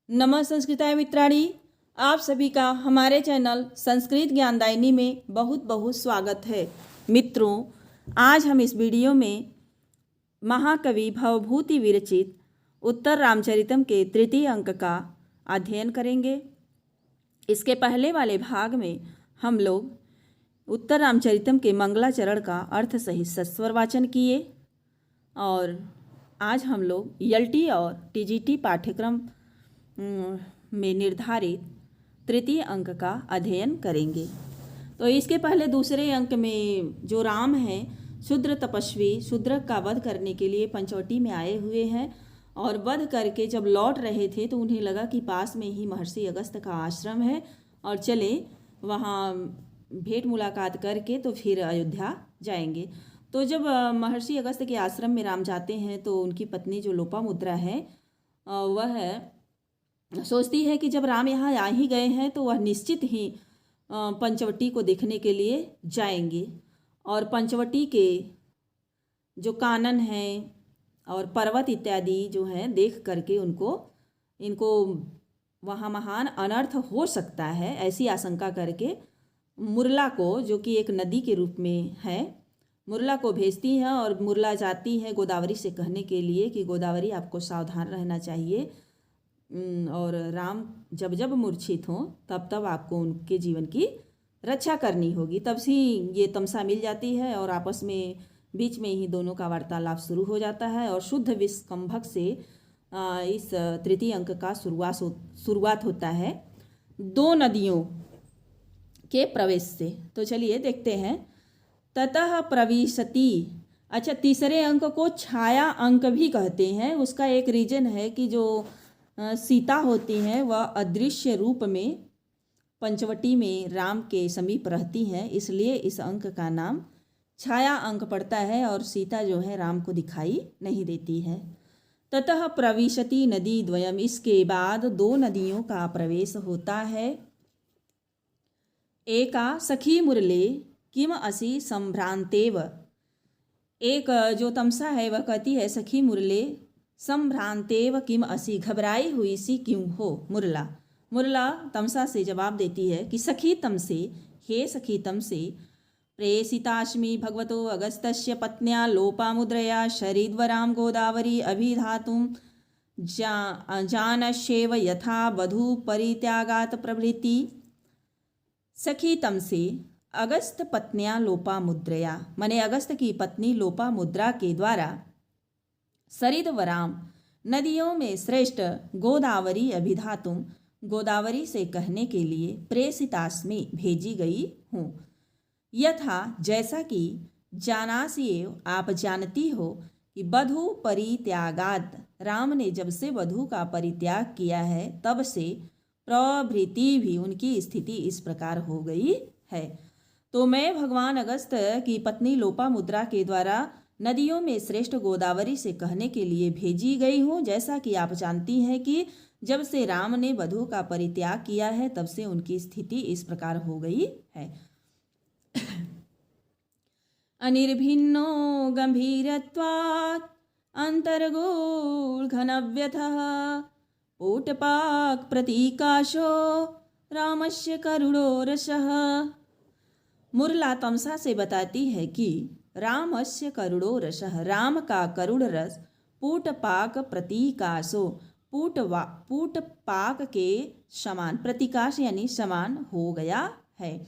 नमः संस्कृताय मित्राणि, आप सभी का हमारे चैनल संस्कृत ज्ञानदायिनी में बहुत बहुत स्वागत है। मित्रों, आज हम इस वीडियो में महाकवि भवभूति विरचित उत्तर रामचरितम के तृतीय अंक का अध्ययन करेंगे। इसके पहले वाले भाग में हम लोग उत्तर रामचरितम के मंगलाचरण का अर्थ सहित सस्वर वाचन किए और आज हम लोग एलटी और टीजीटी पाठ्यक्रम में निर्धारित तृतीय अंक का अध्ययन करेंगे। तो इसके पहले दूसरे अंक में जो राम हैं शूद्र तपस्वी शूद्र का वध करने के लिए पंचवटी में आए हुए हैं और वध करके जब लौट रहे थे तो उन्हें लगा कि पास में ही महर्षि अगस्त्य का आश्रम है और चले वहाँ भेंट मुलाकात करके तो फिर अयोध्या जाएंगे। तो जब महर्षि अगस्त्य के आश्रम में राम जाते हैं तो उनकी पत्नी जो लोपामुद्रा है वह सोचती है कि जब राम यहाँ आ ही गए हैं तो वह निश्चित ही पंचवटी को देखने के लिए जाएंगे और पंचवटी के जो कानन हैं और पर्वत इत्यादि जो हैं देख करके इनको वहाँ महान अनर्थ हो सकता है ऐसी आशंका करके मुरला को, जो कि एक नदी के रूप में है, मुरला को भेजती हैं और मुरला जाती है गोदावरी से कहने के लिए कि गोदावरी आपको सावधान रहना चाहिए और राम जब जब मूर्छित हों तब तब आपको उनके जीवन की रक्षा करनी होगी। तब से ये तमसा मिल जाती है और आपस में बीच में ही दोनों का वार्तालाप शुरू हो जाता है और शुद्ध विस्कंभक से इस तृतीय अंक का शुरुआत होता है दो नदियों के प्रवेश से। तो चलिए देखते हैं। ततः प्रविशति। अच्छा, तीसरे अंक को छाया अंक भी कहते हैं। उसका एक रीजन है कि जो सीता होती हैं वह अदृश्य रूप में पंचवटी में राम के समीप रहती हैं, इसलिए इस अंक का नाम छाया अंक पड़ता है और सीता जो है राम को दिखाई नहीं देती है। ततः प्रविशति नदी द्वयम। इसके बाद दो नदियों का प्रवेश होता है। एका सखी मुरले किम असि संभ्रांतेव। एक जो तमसा है वह कहती है सखी मुरले संभ्रांतेव किम असी, घबराई हुई सी क्यों हो। मुरला तमसा से जवाब देती है कि सखी तमसे, हे सखी तमसे, प्रेषिताश्मि भगवतो अगस्त्यस्य पत्न्या लोपामुद्रया शरीद्वरां गोदावरी अभिधातुं जानश्येव यथा वधू परित्यागात् प्रभृति। सखी तमसे अगस्त्य पत्न्या लोपामुद्रया, माने अगस्त्य की पत्नी लोपामुद्रा के द्वारा सरिद्वराम नदियों में श्रेष्ठ गोदावरी अभिधातुम, गोदावरी से कहने के लिए प्रेषितास्मि भेजी गई हूँ। यथा जैसा कि जानास्येव आप जानती हो कि वधू परित्यागात्, राम ने जब से वधू का परित्याग किया है तब से प्रभृति भी उनकी स्थिति इस प्रकार हो गई है। तो मैं भगवान अगस्त्य की पत्नी लोपामुद्रा के द्वारा नदियों में श्रेष्ठ गोदावरी से कहने के लिए भेजी गई हूँ। जैसा कि आप जानती हैं कि जब से राम ने वधू का परित्याग किया है तब से उनकी स्थिति इस प्रकार हो गई है। अनिर्भिन्नो गंभीरत्वात् अंतर्गूर्घनव्यथः ऊटपाक प्रतीकाशो रामस्य करुणो रसः। मुरला तमसा से बताती है कि रामस्य करुणो रसः, राम का करुण रस पूटपाक प्रतीकासो, पूटपाक के समान, प्रतीकाश यानी समान हो गया है।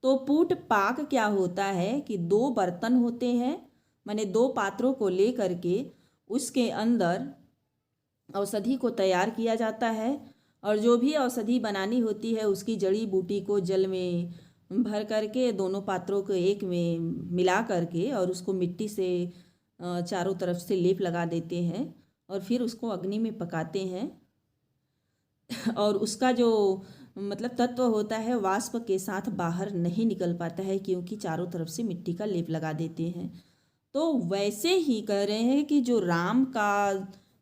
तो पूटपाक क्या होता है कि दो बर्तन होते हैं, माने दो पात्रों को ले करके उसके अंदर औषधि को तैयार किया जाता है और जो भी औषधि बनानी होती है उसकी जड़ी बूटी को जल में भर करके दोनों पात्रों को एक में मिला करके और उसको मिट्टी से चारों तरफ से लेप लगा देते हैं और फिर उसको अग्नि में पकाते हैं और उसका जो मतलब तत्व होता है वाष्प के साथ बाहर नहीं निकल पाता है, क्योंकि चारों तरफ से मिट्टी का लेप लगा देते हैं। तो वैसे ही कह रहे हैं कि जो राम का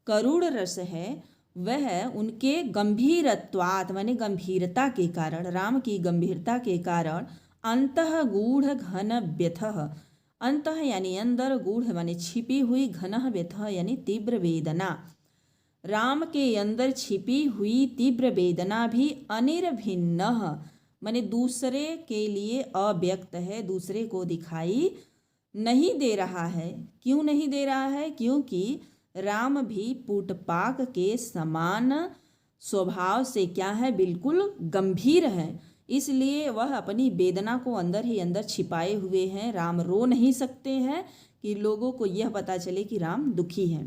करुण रस है वह उनके गंभीरत्वात् माने गंभीरता के कारण, राम की गंभीरता के कारण अंतः गूढ़ घन व्यथः, अंतः यानी अंदर, गूढ़ माने छिपी हुई, घन व्यथः यानी तीव्र वेदना, राम के अंदर छिपी हुई तीव्र वेदना भी अनिर्भिन्न माने दूसरे के लिए अव्यक्त है, दूसरे को दिखाई नहीं दे रहा है। क्यों नहीं दे रहा है? क्योंकि राम भी पुटपाक के समान स्वभाव से क्या है, बिल्कुल गंभीर है, इसलिए वह अपनी वेदना को अंदर ही अंदर छिपाए हुए हैं। राम रो नहीं सकते हैं कि लोगों को यह पता चले कि राम दुखी हैं।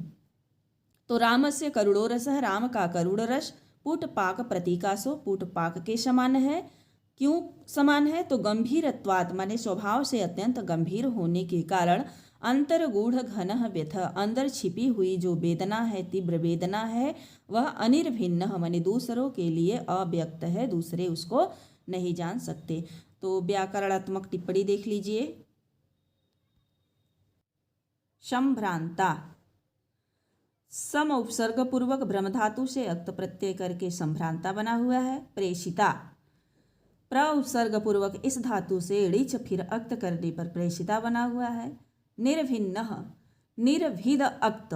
तो रामस्य करुणो रसः, राम का करुण रस पुटपाक प्रतीकासो, पुटपाक के समान है। क्यों समान है? तो गंभीरत्वात् माने स्वभाव से अत्यंत गंभीर होने के कारण अंतर्गूढ़ घन व्यथ, अंदर छिपी हुई जो वेदना है, तीव्र वेदना है, वह अनिर्भिन्न माने दूसरों के लिए अव्यक्त है, दूसरे उसको नहीं जान सकते। तो व्याकरणात्मक टिप्पणी देख लीजिए। संभ्रांता, सम उपसर्ग पूर्वक ब्रह्म धातु से अक्त प्रत्यय करके संभ्रांता बना हुआ है। प्रेषिता, प्र उपसर्ग पूर्वक इस धातु से ऋच फिर अक्त करने पर प्रेषिता बना हुआ है। निर्भिन्न, निर्भिद अक्त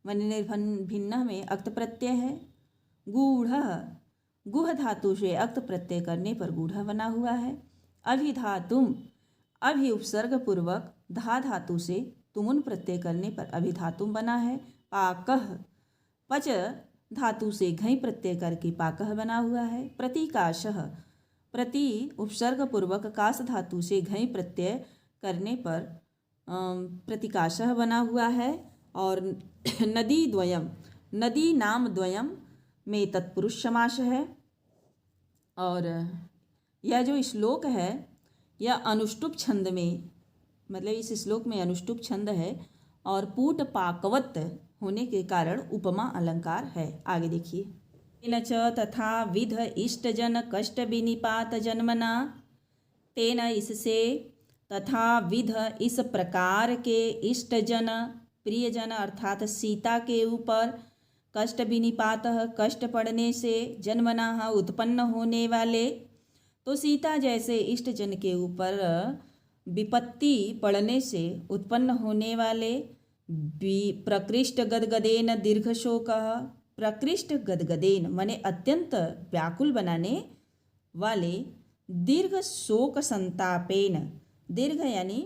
माने निर्भिन्न में अक्त प्रत्यय है। गूढ़, गुह धातु से अक्त प्रत्यय करने पर गूढ़ बना हुआ है। अभिधातुम, अभि उपसर्ग पूर्वक धा धातु से तुमुन प्रत्यय करने पर अभिधातुम बना है। पाकह, पच धातु से घई प्रत्यय करके पाकह बना हुआ है। प्रतीकाशः, प्रति उपसर्ग पूर्वक काश धातु से घई प्रत्यय करने पर प्रतीकाशः बना हुआ है। और नदी द्वयम, नदी नाम द्वयम में तत्पुरुष समास है। और यह जो श्लोक है यह अनुष्टुप छंद में, मतलब इस श्लोक में अनुष्टुप छंद है और पूट पाकवत होने के कारण उपमा अलंकार है। आगे देखिए। तेन च तथा विध इष्टजन कष्ट विनिपात जन्मना, तेन इससे, तथा विध इस प्रकार के, इष्टजन प्रियजन अर्थात सीता के ऊपर, कष्ट विनिपात कष्ट पड़ने से, जन्मना उत्पन्न होने वाले। तो सीता जैसे इष्टजन के ऊपर विपत्ति पड़ने से उत्पन्न होने वाले, प्रकृष्ट गदगदेन दीर्घ शोक, प्रकृष्ट गदगदेन माने अत्यंत व्याकुल बनाने वाले, दीर्घ शोक संतापेन, दीर्घ यानी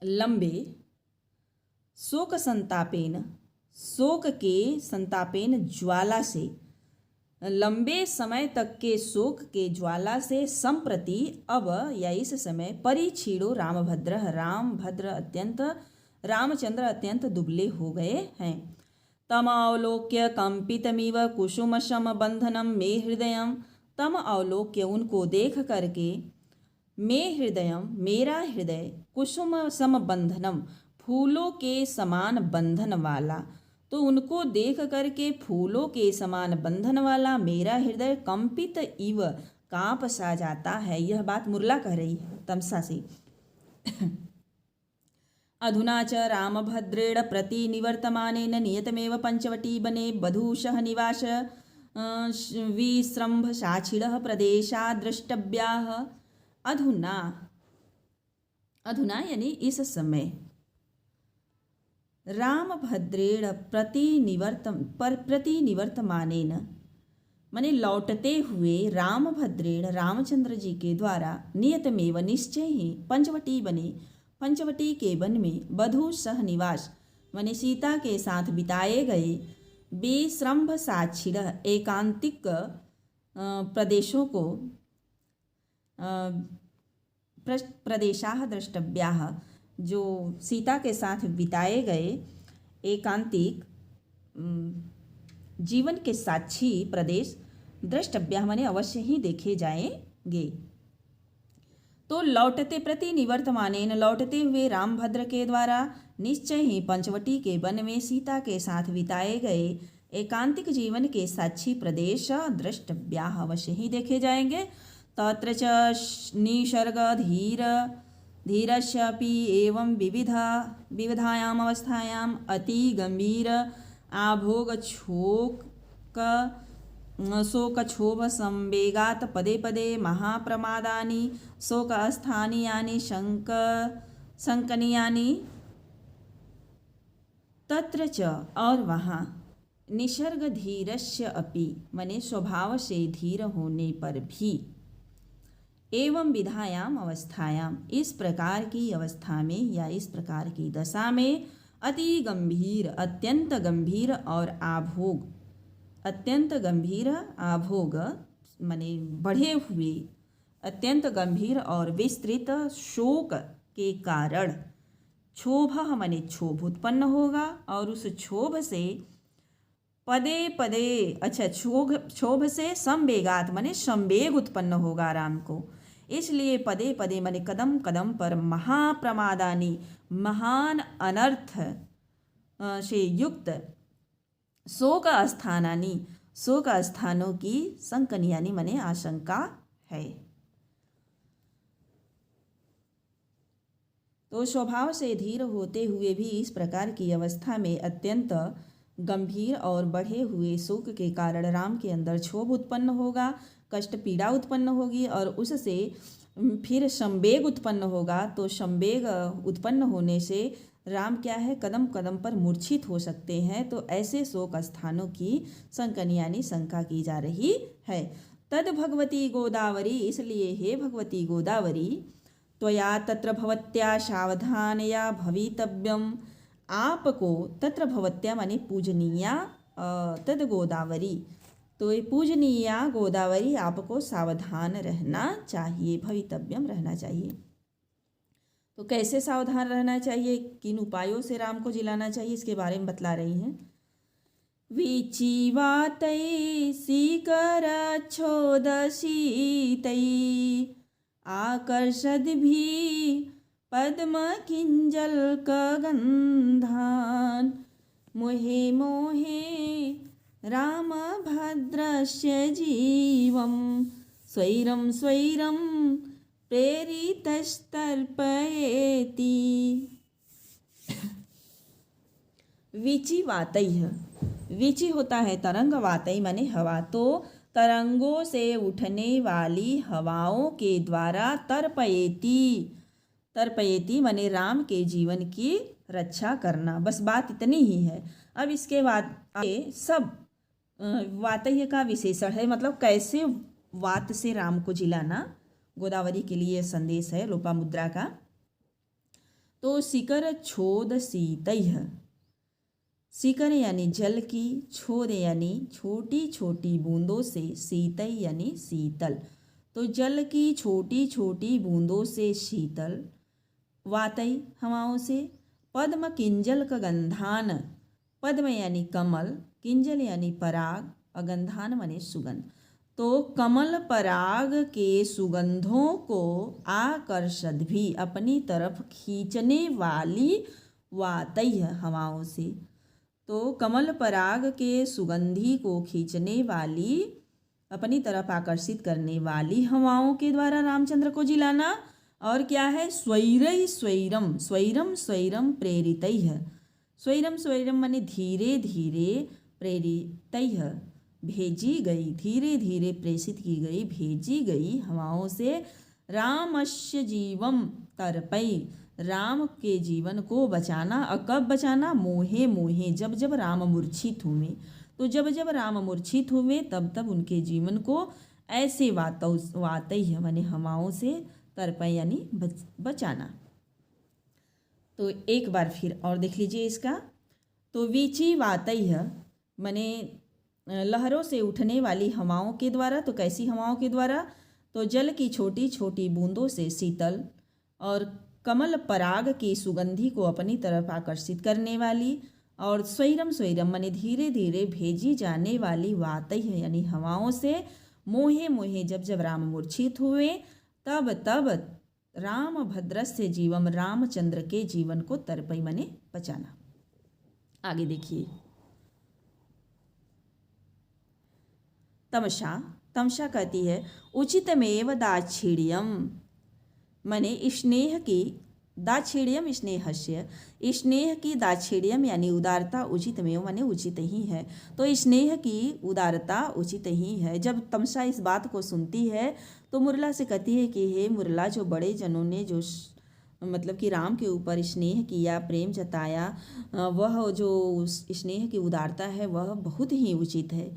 लंबे, शोक संतापेन शोक के, संतापेन ज्वाला से, लंबे समय तक के शोक के ज्वाला से, संप्रति अब या इस समय, परिछीड़ो रामभद्र, रामभद्र अत्यंत, रामचंद्र अत्यंत दुबले हो गए हैं। तम अवलोक्य कंपितमिव कुसुम सम बंधनम मे हृदयम, तम अवलोक्य उनको देख करके, मे हृदयम मेरा हृदय, कुसुम सम बंधनम फूलों के समान बंधन वाला, तो उनको देख करके फूलों के समान बंधन वाला मेरा हृदय कंपित इव कांप सा जाता है। यह बात मुरला कह रही है तमसा से। अधुना च रामभद्रेण प्रति निवर्तमानेन नियतमेव पंचवटी बने बधूशः निवास विश्रम्भ साक्षिणः प्रदेशा द्रष्टव्याः। अधुना, अधुना यानी इस समय, रामभद्रेण प्रति निवर्तमानेन माने लौटते हुए, रामभद्रेण रामचंद्र जी के द्वारा, नियतमेव निश्चय ही, पंचवटी बने, पंचवटी के वन में, बधू सह निवास माने सीता के साथ बिताए गए, विश्रम्भ साक्षिण एकांतिक प्रदेशों को, प्रदेशाः द्रष्टव्याः जो सीता के साथ बिताए गए एकांतिक जीवन के साक्षी प्रदेश, द्रष्टव्याः माने अवश्य ही देखे जाएंगे। तो लौटते प्रति निवर्तमानेन लौटते हुए रामभद्र के द्वारा, निश्चय ही पंचवटी के वन में सीता के साथ बिताए गए एकांतिक जीवन के साक्षी प्रदेश द्रष्टव्याः अवश्य ही देखे जाएंगे। तत्र च निसर्ग धीरस्यापि एवं विविधायाम अवस्थायाम अति गंभीर आभोग शोकक्षोभ संवेगात् पदे पदे महाप्रमादानि शोकस्थानीयानि शंकनीयानि। तत्र च और वहाँ निसर्ग धीरस्य अपि मने स्वभाव से धीर होने पर भी एवं विधायाम अवस्थायाम इस प्रकार की अवस्था में या इस प्रकार की दशा में अति गंभीर अत्यंत गंभीर और आभोग अत्यंत गंभीर आभोग मने बढ़े हुए अत्यंत गंभीर और विस्तृत शोक के कारण क्षोभ मने क्षोभ उत्पन्न होगा और उस क्षोभ से पदे पदे अच्छा क्षोभ से संवेगात मने संवेग उत्पन्न होगा राम को। इसलिए पदे पदे मने कदम कदम पर महाप्रमादानी महान अनर्थ से युक्त शोक स्थानानी शोक स्थानों की संकनियानी मने आशंका है। तो स्वभाव से धीर होते हुए भी इस प्रकार की अवस्था में अत्यंत गंभीर और बढ़े हुए शोक के कारण राम के अंदर क्षोभ उत्पन्न होगा, कष्ट पीड़ा उत्पन्न होगी और उससे फिर संवेग उत्पन्न होगा। तो संवेग उत्पन्न होने से राम क्या है कदम कदम पर मूर्छित हो सकते हैं। तो ऐसे शोक स्थानों की संकनियानी शंका की जा रही है। तद भगवती गोदावरी इसलिए हे भगवती गोदावरी त्वया तत्र भवत्या सावधानया भवितव्यम आपको तत्र भवत्या माने पूजनीया तद गोदावरी तो ये पूजनीया गोदावरी आपको सावधान रहना चाहिए भवितव्यम रहना चाहिए। तो कैसे सावधान रहना चाहिए किन उपायों से राम को जिलाना चाहिए इसके बारे में बतला रही हैं। विचिवातै सीकर छोदशीतै आकर्षद्भिः पद्मकिञ्जल्कगन्धान् मोहे मोहे रामभद्रस्य जीवं स्वैरं स्वैरं प्रेरितस्तर्पयेति। विचि वातैः विचि होता है तरंग वातई माने हवा। तो तरंगों से उठने वाली हवाओं के द्वारा तर्पयेति माने राम के जीवन की रक्षा करना। बस बात इतनी ही है। अब इसके बाद सब वातय का विशेषण है मतलब कैसे वात से राम को जिलाना गोदावरी के लिए संदेश है लोपामुद्रा का। तो शिकर छोद शीतैः शिकर यानी जल की छोद यानी छोटी छोटी बूंदों से शीतै यानी शीतल। तो जल की छोटी छोटी बूंदों से शीतल वातई हवाओं से पद्म किंजल का गंधान पद्म यानी कमल किंजल यानी पराग अगंधान माने सुगंध। तो कमल पराग के सुगंधों को आकर्षद भी अपनी तरफ खींचने वाली वातई हवाओं से। तो कमल पराग के सुगंधी को खींचने वाली अपनी तरफ आकर्षित करने वाली हवाओं के द्वारा रामचंद्र को जिलाना। और क्या है स्वैरई स्वैरम स्वैरम स्वैरम प्रेरितैः स्वैरम स्वैरम माने धीरे धीरे प्रेरितैः भेजी गई धीरे धीरे प्रेषित की गई भेजी गई हवाओं से रामस्य जीवम तर्पई राम के जीवन को बचाना। और कब बचाना मोहे मोहे जब जब राम मूर्छित हुए। तो जब जब राम मूर्छित हुए तब तब उनके जीवन को ऐसे वातई माने हवाओं से तर्पई यानी बचाना। तो एक बार फिर और देख लीजिए इसका। तो वीची वातई माने लहरों से उठने वाली हवाओं के द्वारा। तो कैसी हवाओं के द्वारा। तो जल की छोटी छोटी बूंदों से शीतल और कमल पराग की सुगंधी को अपनी तरफ आकर्षित करने वाली। और स्वैरम स्वैरम माने धीरे धीरे भेजी जाने वाली वातई यानी हवाओं से मोहे मोहे जब जब राम मूर्छित हुए तब तब राम भद्रस्य जीवम रामचंद्र के जीवन को तर्पई माने बचाना। आगे देखिए। तमसा, तमसा कहती है उचितमेव दाक्षिण्यम, माने स्नेह की, दाक्षिण्यम स्नेहस्य, स्नेह की दाक्षिण्यम यानी उदारता उचितमेव माने उचित ही है। तो स्नेह की उदारता उचित ही है। जब तमसा इस बात को सुनती है तो मुरला से कहती है कि हे मुरला, जो बड़े जनों ने जो मतलब कि राम के ऊपर स्नेह किया, प्रेम जताया, वह जो स्नेह की उदारता है वह बहुत ही उचित है।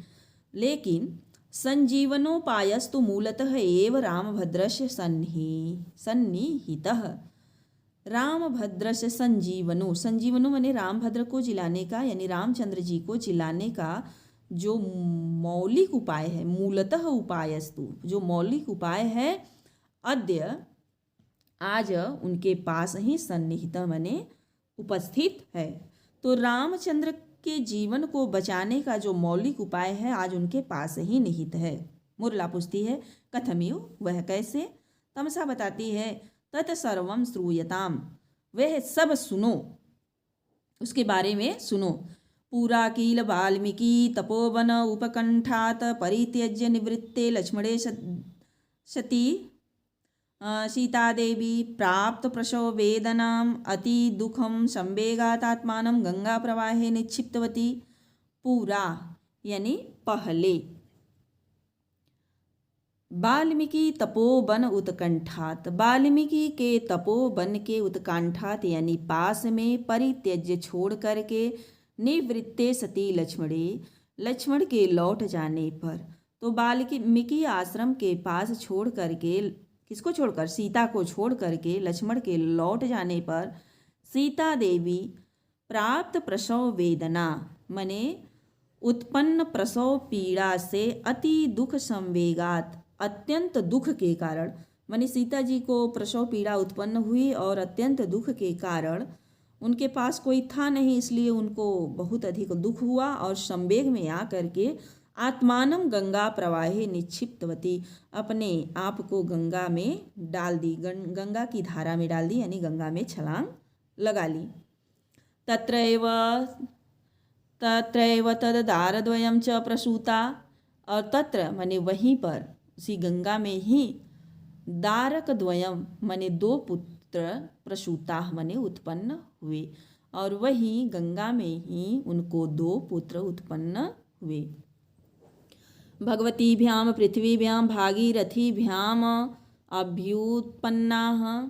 लेकिन संजीवनोपायस्तु मूलतः एव रामभद्रस्य सन्निहितः। रामभद्रस्य संजीवनो, संजीवनो माने रामभद्र को जिलाने का, यानी रामचंद्र जी को जिलाने का जो मौलिक उपाय है, मूलतः उपायस्तु, जो मौलिक उपाय है, अद्य आज उनके पास ही सन्निहित माने उपस्थित है। तो रामचंद्र के जीवन को बचाने का जो मौलिक उपाय है आज उनके पास ही निहित है। मुरला पूछती है कथमिव, वह कैसे? तमसा बताती है तत्सर्वं श्रूयताम, वह सब सुनो, उसके बारे में सुनो। पूरा कील वाल्मीकि तपोवन उपकंठात परित्यज्य निवृत्ते लक्ष्मणे सती सीता देवी प्राप्त प्रसव वेदनाम अति दुखम संवेगात्मानं गंगा प्रवाहे निक्षिप्तवती। पूरा यानी पहले, वाल्मीकि तपोवन उत्कंठात, वाल्मीकि के तपोवन के उत्कंठात यानी पास में, परित्यज्य छोड़ करके, निवृत्ते सती लक्ष्मणे, लक्ष्मण के लौट जाने पर। तो वाल्मीकि आश्रम के पास छोड़ करके, किसको छोड़कर? सीता को छोड़ करके लक्ष्मण के लौट जाने पर सीता देवी प्राप्त प्रसव वेदना माने उत्पन्न प्रसव पीड़ा से अति दुख संवेगात, अत्यंत दुख के कारण, माने सीता जी को प्रसव पीड़ा उत्पन्न हुई और अत्यंत दुख के कारण उनके पास कोई था नहीं, इसलिए उनको बहुत अधिक दुख हुआ और संवेग में आकर के आत्मानम गंगा प्रवाहे निक्षिप्तवती, अपने आप को गंगा में डाल दी, गंगा की धारा में डाल दी, यानी गंगा में छलांग लगा ली। तत्रैव तद्दारद्वयं च प्रसूता, और तत्र माने वहीं पर, उसी गंगा में ही, दारकद्वयम माने दो पुत्र, प्रसूता माने उत्पन्न हुए, और वहीं गंगा में ही उनको दो पुत्र उत्पन्न हुए। भगवतीभ्याम पृथ्वीभ्याम भागीरथीभ्याम अभ्युत्पन्नाः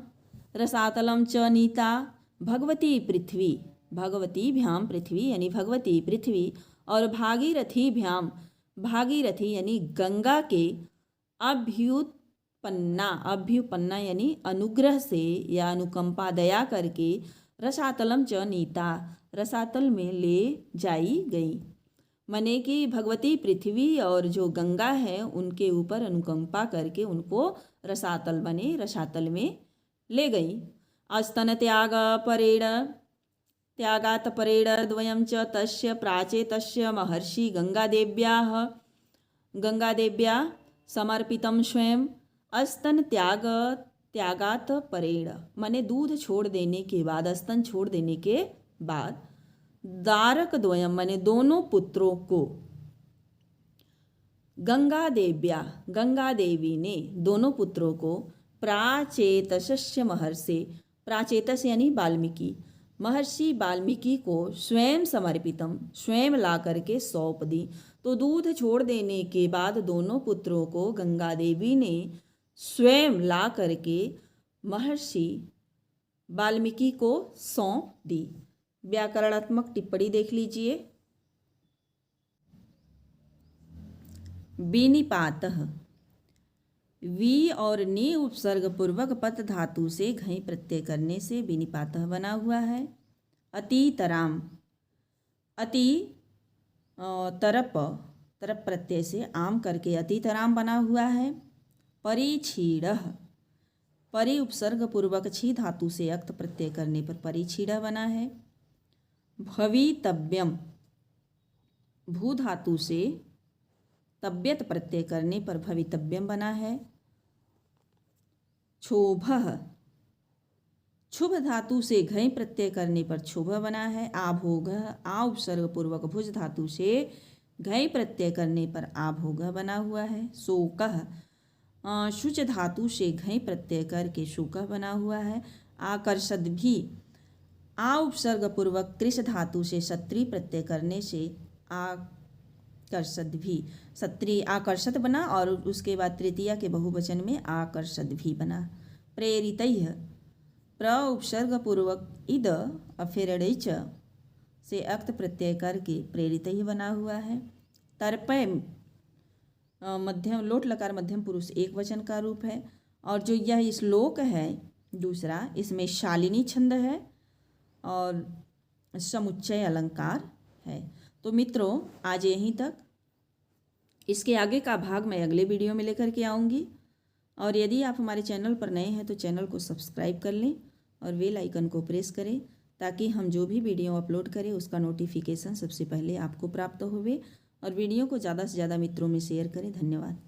रसातलं च नीता। भगवती पृथ्वी, भगवतीभ्याम पृथ्वी यानी भगवती पृथ्वी, और भागीरथीभ्याम, भागीरथी यानी गंगा के, अभ्युत्पन्ना, अभ्युत्पन्ना यानी अनुग्रह से या अनुकंपा दया करके, रसातलम च नीता, रसातल में ले जाई गई। माने कि भगवती पृथ्वी और जो गंगा है उनके ऊपर अनुकंपा करके उनको रसातल बने, रसातल में ले गई। अस्तन त्याग परेण, त्यागात परेण द्वयं च तस्य प्राचेतस्य महर्षि गंगादेव्या समर्पितं स्वयं। अस्तन त्यागात परेण माने दूध छोड़ देने के बाद, स्तन छोड़ देने के बाद, दारक द्वयम माने दोनों पुत्रों को, गंगा देवी ने दोनों पुत्रों को, प्राचेतस्य महर्षि, प्राचेतस यानी वाल्मीकि, महर्षि वाल्मीकि को स्वयं समर्पितम, स्वयं ला करके सौंप दी। तो दूध छोड़ देने के बाद दोनों पुत्रों को गंगा देवी ने स्वयं ला करके महर्षि वाल्मीकि को सौंप दी। व्याकरणात्मक टिप्पणी देख लीजिए। विनिपातः, वी और नी उपसर्ग पूर्वक पत धातु से घई प्रत्यय करने से विनिपातः बना हुआ है। अतितराम, अति तरप, तरप प्रत्यय से आम करके अतितराम बना हुआ है। परिछीड़ः, परि उपसर्ग पूर्वक छी धातु से अक्त प्रत्यय करने पर परिछीड़ः बना है। भवितव्यम, भू धातु से तब्यत प्रत्यय करने पर भवितव्यम बना है। क्षोभः, क्षुभ धातु से घई प्रत्यय करने पर क्षोभ बना है। आभोगः, आ उपसर्ग पूर्वक भुज धातु से घय प्रत्यय करने पर आ भोगा बना हुआ है। शोकः शुच धातु से घय प्रत्यय करके शोकः बना हुआ है। आकर्षद भी आ उपसर्ग पूर्वक कृष धातु से सत्री प्रत्यय करने से आकर्षद भी सत्री आकर्षद बना और उसके बाद तृतीया के बहुवचन में आकर्षद भी बना। प्रेरितैः प्र उपसर्ग पूर्वक इद अफेरड़ेच से अक्त प्रत्यय करके प्रेरितैः बना हुआ है। तर्पय मध्यम लोट लकार मध्यम पुरुष एक वचन का रूप है। और जो यह श्लोक है दूसरा, इसमें शालिनी छंद है और समुच्चय अलंकार है। तो मित्रों, आज यहीं तक। इसके आगे का भाग मैं अगले वीडियो में लेकर के आऊँगी। और यदि आप हमारे चैनल पर नए हैं तो चैनल को सब्सक्राइब कर लें और बेल आइकन को प्रेस करें, ताकि हम जो भी वीडियो अपलोड करें उसका नोटिफिकेशन सबसे पहले आपको प्राप्त होवे। और वीडियो को ज़्यादा से ज़्यादा मित्रों में शेयर करें। धन्यवाद।